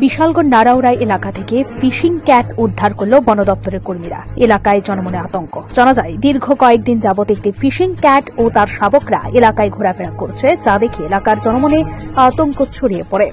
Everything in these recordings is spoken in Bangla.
বিশালগড় নারাউড়া এলাকা থেকে ফিশিং ক্যাট উদ্ধার করল বন দপ্তরের কর্মীরা। এলাকায় জনমনে আতঙ্ক। জানা যায়, দীর্ঘ কয়েকদিন যাবত একটি ফিশিং ক্যাট ও তার শাবকরা এলাকায় ঘোরাফেরা করছে, যা দেখে এলাকার জনমনে আতঙ্ক ছড়িয়ে পড়ে।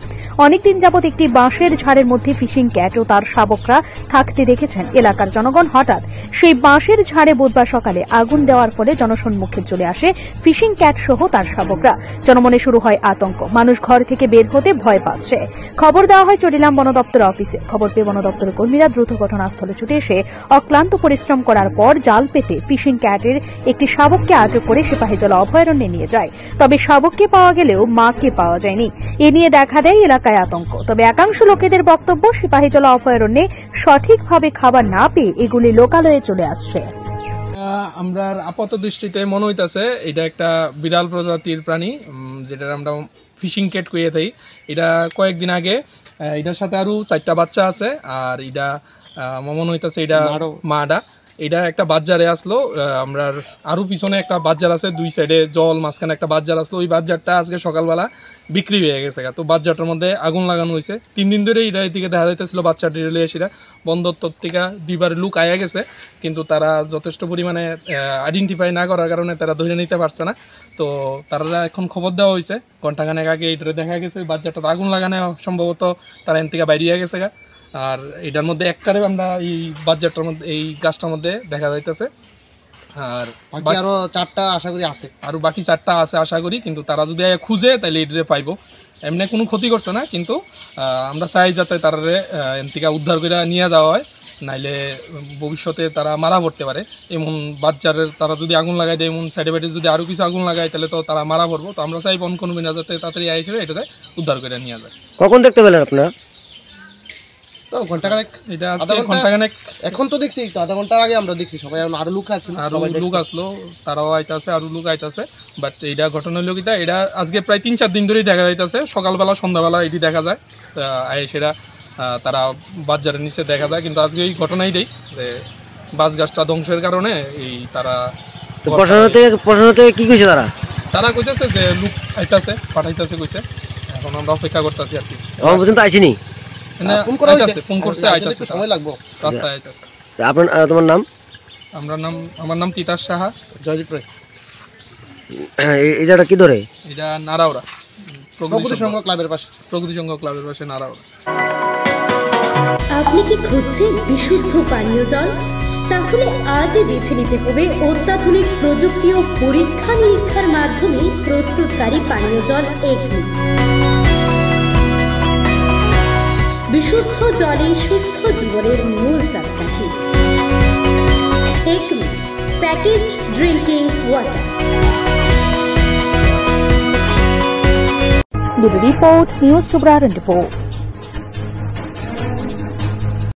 অনেকদিন যাবত একটি বাঁশের ঝাড়ের মধ্যে ফিশিং ক্যাট ও তার শাবকরা থাকতে দেখেছেন এলাকার জনগণ। হঠাৎ সেই বাঁশের ঝাড়ে বুধবার সকালে আগুন দেওয়ার ফলে জনসম্মুখে চলে আসে ফিশিং ক্যাট সহ তার শাবকরা। জনমনে শুরু হয় আতঙ্ক। মানুষ ঘর থেকে বের হতে ভয় পাচ্ছে। খবর দেওয়া হয় চটিলাম বন দপ্তর অফিসে। খবর পেয়ে বন দপ্তরের কর্মীরা দ্রুত ঘটনাস্থলে ছুটে এসে অক্লান্ত পরিশ্রম করার পর জাল পেতে ফিশিং ক্যাটের একটি শাবককে আটক করে সিপাহীজলা অভয়ারণ্যে নিয়ে যায়। তবে শাবককে পাওয়া গেলেও মাকে পাওয়া যায়নি। এ নিয়ে দেখা দেয় এলাকায় আতঙ্ক। তবে একাংশ লোকেদের বক্তব্য, সিপাহীজলা অভয়ারণ্যে সঠিকভাবে খাবার না পেয়ে এগুলি লোকালয়ে চলে আসছে। আমরা আপাত দৃষ্টিতে মনে হইতেছে এটা একটা বিড়াল প্রজাতির প্রাণী, যেটা আমরা ফিশিং ক্যাট কইয়ে থাকি। এটা কয়েকদিন আগে এটার সাথে আরো 4টা বাচ্চা আছে, আর এটা মনে হইতেছে এটা মাডা। এটা একটা বাজারে আসলো, আমরা আরো পিছনে একটা বাজার আছে, দুই সাইডে জল, মাঝখানে একটা বাজার আসলো। ওই বাজারটা আজকে সকালবেলা বিক্রি হয়ে গেছে। তো বাজারটার মধ্যে আগুন লাগানো হয়েছে। 3 দিন ধরে এটা এদিকে দেখা যাইতেছিল বাচ্চাটি এসেরা বন্দর থেকে দুইবার লুক আয়া গেছে, কিন্তু তারা যথেষ্ট পরিমাণে আইডেন্টিফাই না করার কারণে তারা ধরে নিতে পারছে না। তো তারা এখন খবর দেওয়া হয়েছে, ঘন্টাখানেক আগে এটা দেখা গেছে বাজারটাতে আগুন লাগানো, সম্ভবত তারা এন থেকে বাইরে গেছে। আর এটার মধ্যে একটারে আমরা এই বাজারটার মধ্যে, এই গাছটার মধ্যে দেখা যাইতেছে। আর আরো 4টা আশা করি আছে, আরো বাকি 4টা আছে আশা করি, কিন্তু তারা যদি খুঁজে তাহলে এটারে পাইবো। এমনি কোনো ক্ষতি করছে না, কিন্তু আমরা চাই যাতে তারা এন থেকে উদ্ধার করে নিয়ে যাওয়া হয়, নাইলে ভবিষ্যতে তারা মারা পড়তে পারে। এমন বাচ্চাদের তারা যদি আগুন লাগাই দেয়, এমন সাইডে বাইডে যদি আরো কিছু আগুন লাগায়, তাহলে তো তারা মারা পড়বো। তো আমরা চাই বন কর্মীরা যাতে তাড়াতাড়ি আইসে এটাতে উদ্ধার করে নিয়ে যায়। কখন দেখতে পেলেন আপনারা? এখন তো দেখছি আধা ঘন্টা আগে আমরা দেখছি, সবাই আরো লোক আসলো, তারাও আইতাছে, আরো লোক আইতাছে। বাট এইটা ঘটনা হলো কি, এটা আজকে প্রায় 3-4 দিন ধরেই দেখা যাইতেছে। সকালবেলা সন্ধ্যাবেলা এটি দেখা যায়, সেটা তারা বাজারের নিচে দেখা যায়। কিন্তু আজকে এই ঘটনাই দেই যে বাঁশ গাছটা ধ্বংসের কারণে এই তারা কি কইছে তারা কইতেছে যে লোক আইতাছে, পাঠাইতেছে কইছে। এখন আমরা অপেক্ষা করতেছি আর কি। এখন পর্যন্ত আইসিনি? ফোন করছে, আইতাছে, সময় লাগবে, রাস্তায় আইতাছে। তোমার নাম? আমার নাম তিতাস সাহা, জয়দীপ রায়। এই জায়গাটা কি ধরে? এটা নারাউড়া প্রকৃতি সংঘ ক্লাবের পাশে নারাউড়া। আপনি কি খুঁজছেন বিশুদ্ধ পানীয় জল? তাহলে আজই বেছে নিতে হবে অত্যাধুনিক প্রযুক্তি ও পরীক্ষা নিরীক্ষার মাধ্যমে প্রস্তুতকারী পানীয় জল একমি। বিশুদ্ধ জলে সুস্থ জীবনের মূল চাকাঠি। Acme package drinking water. Bureau report, news 24/4।